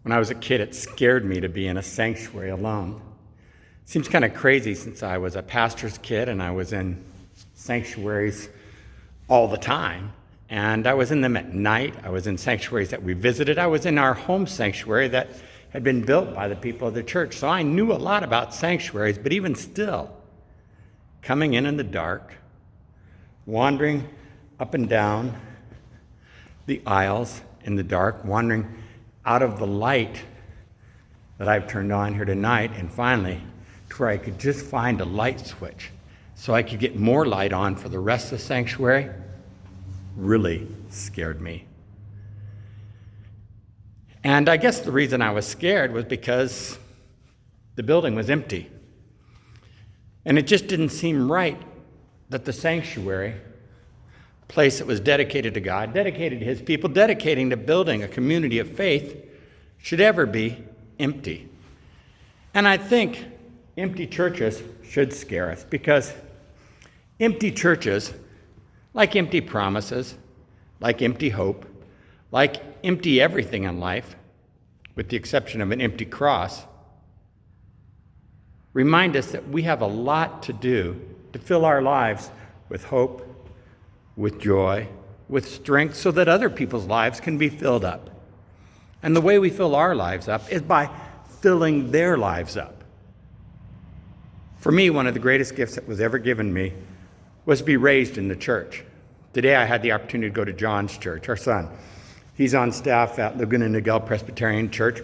When I was a kid, it scared me to be in a sanctuary alone. Seems kind of crazy since I was a pastor's kid and I was in sanctuaries all the time. And I was in them at night. I was in sanctuaries that we visited. I was in our home sanctuary that had been built by the people of the church. So I knew a lot about sanctuaries, but even still, coming in the dark, wandering up and down the aisles in the dark, wandering out of the light that I've turned on here tonight, and finally to where I could just find a light switch so I could get more light on for the rest of the sanctuary, really scared me. And I guess the reason I was scared was because the building was empty. And it just didn't seem right that the sanctuary, a place that was dedicated to God, dedicated to his people, dedicating to building a community of faith, should ever be empty. And I think empty churches should scare us, because empty churches, like empty promises, like empty hope, like empty everything in life, with the exception of an empty cross, remind us that we have a lot to do to fill our lives with hope, with joy, with strength, so that other people's lives can be filled up. And the way we fill our lives up is by filling their lives up. For me, one of the greatest gifts that was ever given me was to be raised in the church. Today I had the opportunity to go to John's church, our son. He's on staff at Laguna Niguel Presbyterian Church,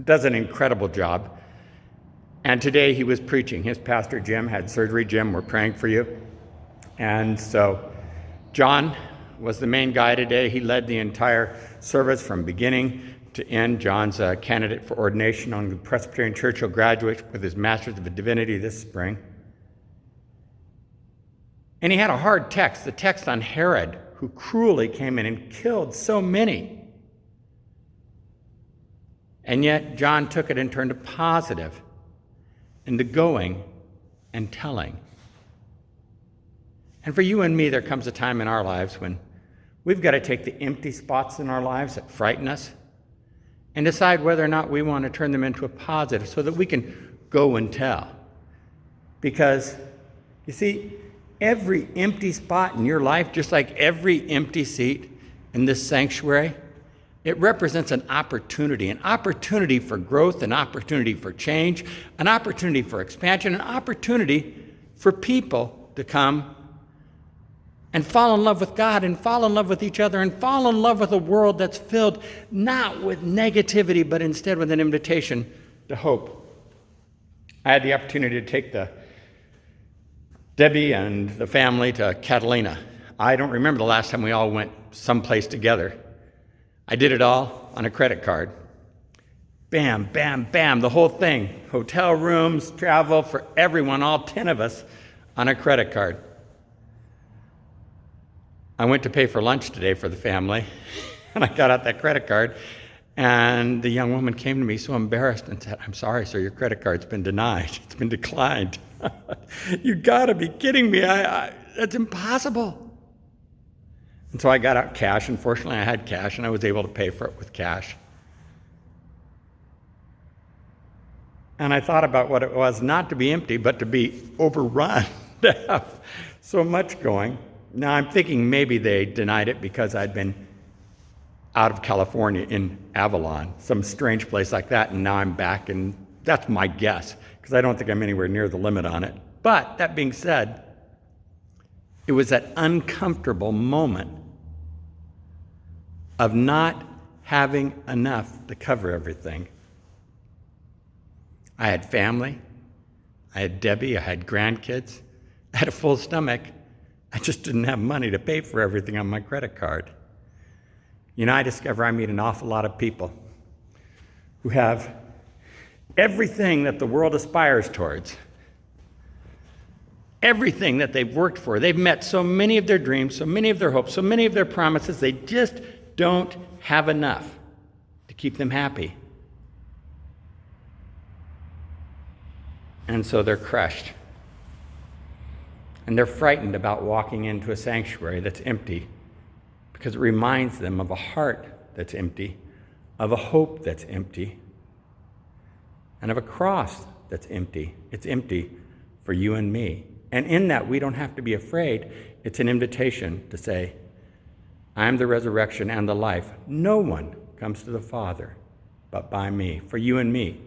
does an incredible job. And today he was preaching. His pastor, Jim, had surgery. Jim, we're praying for you. And so John was the main guy today. He led the entire service from beginning to end. John's a candidate for ordination on the Presbyterian Church. He'll graduate with his Master's of Divinity this spring. And he had a hard text, the text on Herod, who cruelly came in and killed so many. And yet John took it and turned it positive, into going and telling. And for you and me, there comes a time in our lives when we've got to take the empty spots in our lives that frighten us and decide whether or not we want to turn them into a positive so that we can go and tell. Because, you see, every empty spot in your life, just like every empty seat in this sanctuary, it represents an opportunity for growth, an opportunity for change, an opportunity for expansion, an opportunity for people to come and fall in love with God and fall in love with each other and fall in love with a world that's filled not with negativity, but instead with an invitation to hope. I had the opportunity to take Debbie and the family to Catalina. I don't remember the last time we all went someplace together. I did it all on a credit card. Bam, bam, bam, the whole thing. Hotel rooms, travel for everyone, all 10 of us, on a credit card. I went to pay for lunch today for the family, and I got out that credit card, and the young woman came to me so embarrassed and said, "I'm sorry, sir, your credit card's been denied. It's been declined." You gotta be kidding me. That's impossible. And so I got out cash, and fortunately I had cash, and I was able to pay for it with cash. And I thought about what it was not to be empty, but to be overrun, to have so much going. Now I'm thinking maybe they denied it because I'd been out of California in Avalon, some strange place like that, and now I'm back, and that's my guess, because I don't think I'm anywhere near the limit on it. But that being said, it was that uncomfortable moment of not having enough to cover everything. I had family, I had Debbie, I had grandkids, I had a full stomach. I just didn't have money to pay for everything on my credit card. You know, I discover I meet an awful lot of people who have everything that the world aspires towards, everything that they've worked for. They've met so many of their dreams, so many of their hopes, so many of their promises. They just don't have enough to keep them happy. And so they're crushed. And they're frightened about walking into a sanctuary that's empty, because it reminds them of a heart that's empty, of a hope that's empty, and of a cross that's empty. It's empty for you and me. And in that, we don't have to be afraid. It's an invitation to say, I am the resurrection and the life. No one comes to the Father but by me. For you and me,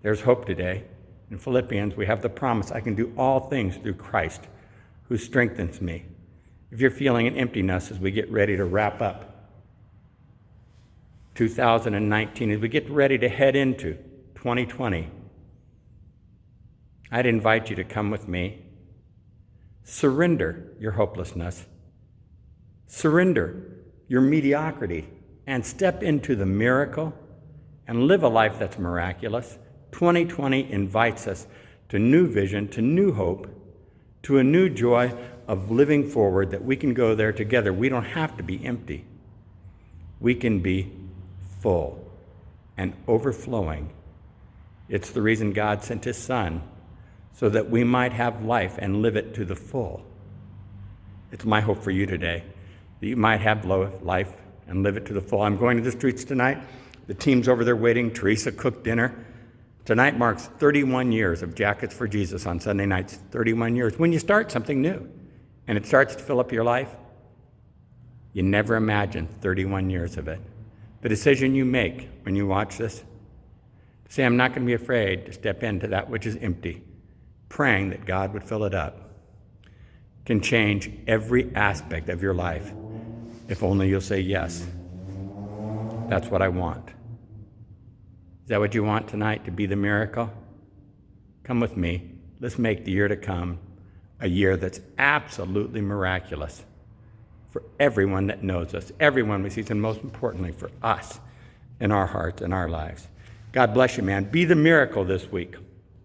there's hope today. In Philippians, we have the promise, I can do all things through Christ who strengthens me. If you're feeling an emptiness as we get ready to wrap up 2019, as we get ready to head into 2020, I'd invite you to come with me. Surrender your hopelessness. Surrender your mediocrity and step into the miracle and live a life that's miraculous. 2020 invites us to new vision, to new hope, to a new joy of living forward, that we can go there together. We don't have to be empty. We can be full and overflowing. It's the reason God sent his Son, so that we might have life and live it to the full. It's my hope for you today, that you might have life and live it to the full. I'm going to the streets tonight. The team's over there waiting. Teresa cooked dinner. Tonight marks 31 years of Jackets for Jesus on Sunday nights. 31 years. When you start something new and it starts to fill up your life, you never imagine 31 years of it. The decision you make when you watch this, to say, I'm not going to be afraid to step into that which is empty, praying that God would fill it up, can change every aspect of your life if only you'll say yes. That's what I want. Is that what you want tonight, to be the miracle? Come with me. Let's make the year to come a year that's absolutely miraculous for everyone that knows us, everyone we see, and most importantly for us in our hearts and our lives. God bless you, man. Be the miracle this week.